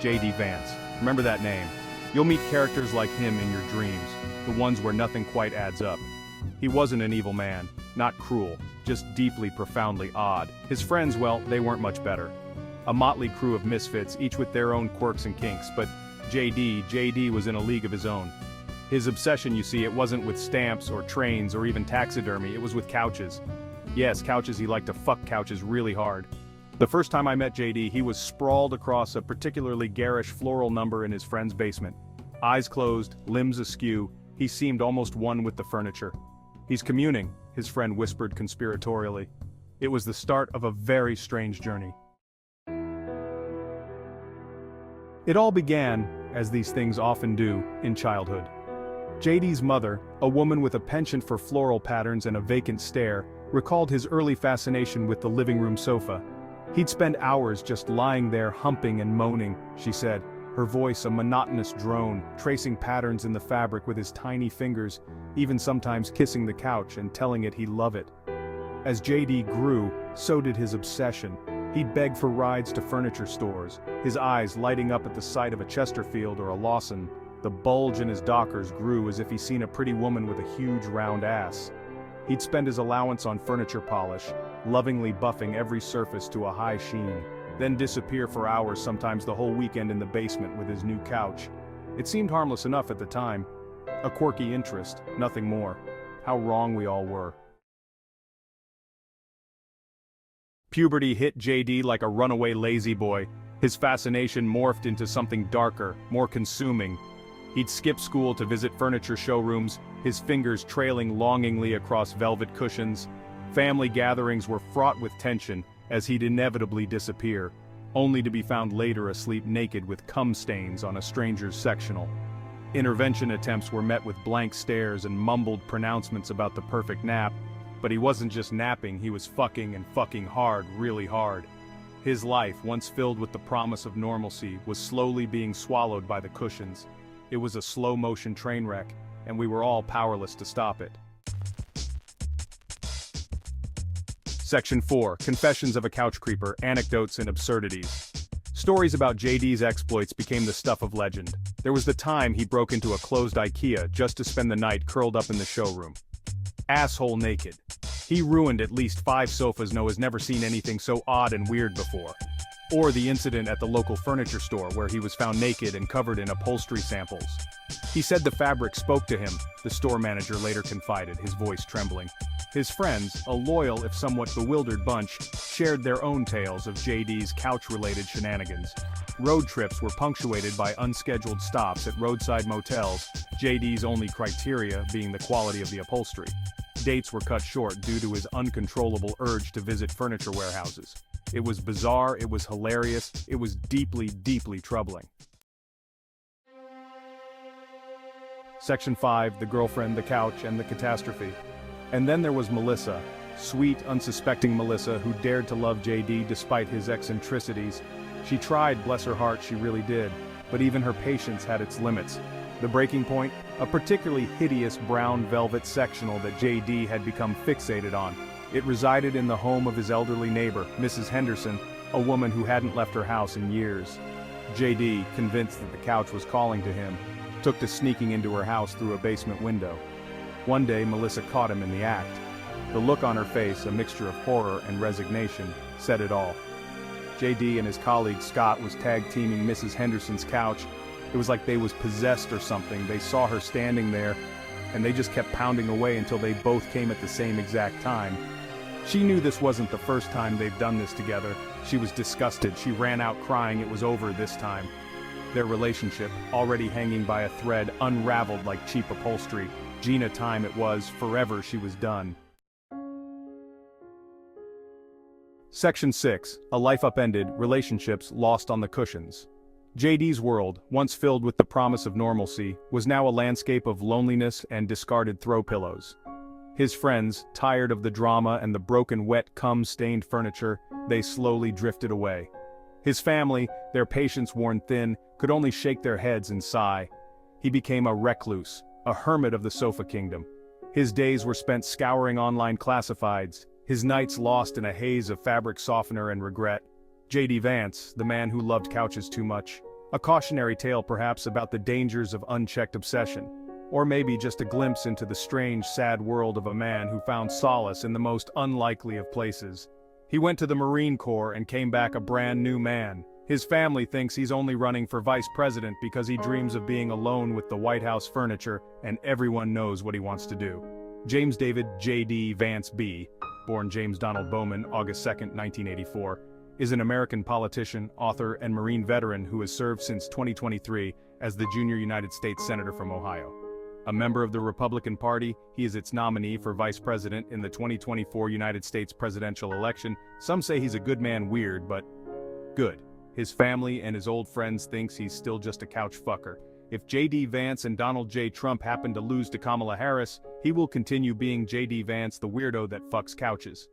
J.D. Vance. Remember that name. You'll meet characters like him in your dreams, the ones where nothing quite adds up. He wasn't an evil man, not cruel, just deeply, profoundly odd. His friends, well, they weren't much better. A motley crew of misfits, each with their own quirks and kinks, but J.D. was in a league of his own. His obsession, you see, it wasn't with stamps or trains or even taxidermy, it was with couches. Yes, couches. He liked to fuck couches really hard. The first time I met J.D., he was sprawled across a particularly garish floral number in his friend's basement. Eyes closed, limbs askew, he seemed almost one with the furniture. "He's communing," his friend whispered conspiratorially. It was the start of a very strange journey. It all began, as these things often do, in childhood. J.D.'s mother, a woman with a penchant for floral patterns and a vacant stare, recalled his early fascination with the living room sofa. He'd spend hours just lying there humping and moaning, she said, her voice a monotonous drone, tracing patterns in the fabric with his tiny fingers, even sometimes kissing the couch and telling it he loved it. As J.D. grew, so did his obsession. He'd beg for rides to furniture stores, his eyes lighting up at the sight of a Chesterfield or a Lawson. The bulge in his dockers grew as if he'd seen a pretty woman with a huge round ass. He'd spend his allowance on furniture polish, lovingly buffing every surface to a high sheen, then disappear for hours, sometimes the whole weekend in the basement with his new couch. It seemed harmless enough at the time. A quirky interest, nothing more. How wrong we all were. Puberty hit J.D. like a runaway lazy boy. His fascination morphed into something darker, more consuming. He'd skip school to visit furniture showrooms, his fingers trailing longingly across velvet cushions. Family gatherings were fraught with tension, as he'd inevitably disappear, only to be found later asleep naked with cum stains on a stranger's sectional. Intervention attempts were met with blank stares and mumbled pronouncements about the perfect nap, but he wasn't just napping, he was fucking and fucking hard, really hard. His life, once filled with the promise of normalcy, was slowly being swallowed by the cushions. It was a slow-motion train wreck, and we were all powerless to stop it. Section 4. Confessions of a Couch Creeper, Anecdotes and Absurdities. Stories about J.D.'s exploits became the stuff of legend. There was the time he broke into a closed IKEA just to spend the night curled up in the showroom. Asshole naked. He ruined at least 5 sofas. No has never seen anything so odd and weird before. Or the incident at the local furniture store where he was found naked and covered in upholstery samples. He said the fabric spoke to him, the store manager later confided, his voice trembling. His friends, a loyal if somewhat bewildered bunch, shared their own tales of J.D.'s couch-related shenanigans. Road trips were punctuated by unscheduled stops at roadside motels, J.D.'s only criteria being the quality of the upholstery. Dates were cut short due to his uncontrollable urge to visit furniture warehouses. It was bizarre, it was hilarious, it was deeply, deeply troubling. Section 5, the girlfriend, the couch, and the catastrophe. And then there was Melissa, sweet, unsuspecting Melissa who dared to love J.D. despite his eccentricities. She tried, bless her heart, she really did, but even her patience had its limits. The breaking point? A particularly hideous brown velvet sectional that J.D. had become fixated on. It resided in the home of his elderly neighbor, Mrs. Henderson, a woman who hadn't left her house in years. J.D., convinced that the couch was calling to him, took to sneaking into her house through a basement window. One day, Melissa caught him in the act. The look on her face, a mixture of horror and resignation, said it all. J.D. and his colleague Scott was tag-teaming Mrs. Henderson's couch. It was like they was possessed or something. They saw her standing there, and they just kept pounding away until they both came at the same exact time. She knew this wasn't the first time they've done this together. She was disgusted. She ran out crying it was over this time. Their relationship, already hanging by a thread, unraveled like cheap upholstery. Gina time it was, forever she was done. Section 6. A life upended, relationships lost on the cushions. J.D.'s world, once filled with the promise of normalcy, was now a landscape of loneliness and discarded throw pillows. His friends, tired of the drama and the broken wet cum-stained furniture, they slowly drifted away. His family, their patience worn thin, could only shake their heads and sigh. He became a recluse, a hermit of the sofa kingdom. His days were spent scouring online classifieds, his nights lost in a haze of fabric softener and regret. J.D. Vance, the man who loved couches too much, A cautionary tale perhaps about the dangers of unchecked obsession. Or maybe just a glimpse into the strange, sad world of a man who found solace in the most unlikely of places. He went to the Marine Corps and came back a brand new man. His family thinks he's only running for vice president because he dreams of being alone with the White House furniture, and everyone knows what he wants to do. James David J.D. Vance B., born James Donald Bowman, August 2, 1984, is an American politician, author, and Marine veteran who has served since 2023 as the junior United States Senator from Ohio. A member of the Republican Party, he is its nominee for vice president in the 2024 United States presidential election. Some say he's a good man weird, but good. His family and his old friends thinks he's still just a couch fucker. If J.D. Vance and Donald J. Trump happen to lose to Kamala Harris, he will continue being J.D. Vance, the weirdo that fucks couches.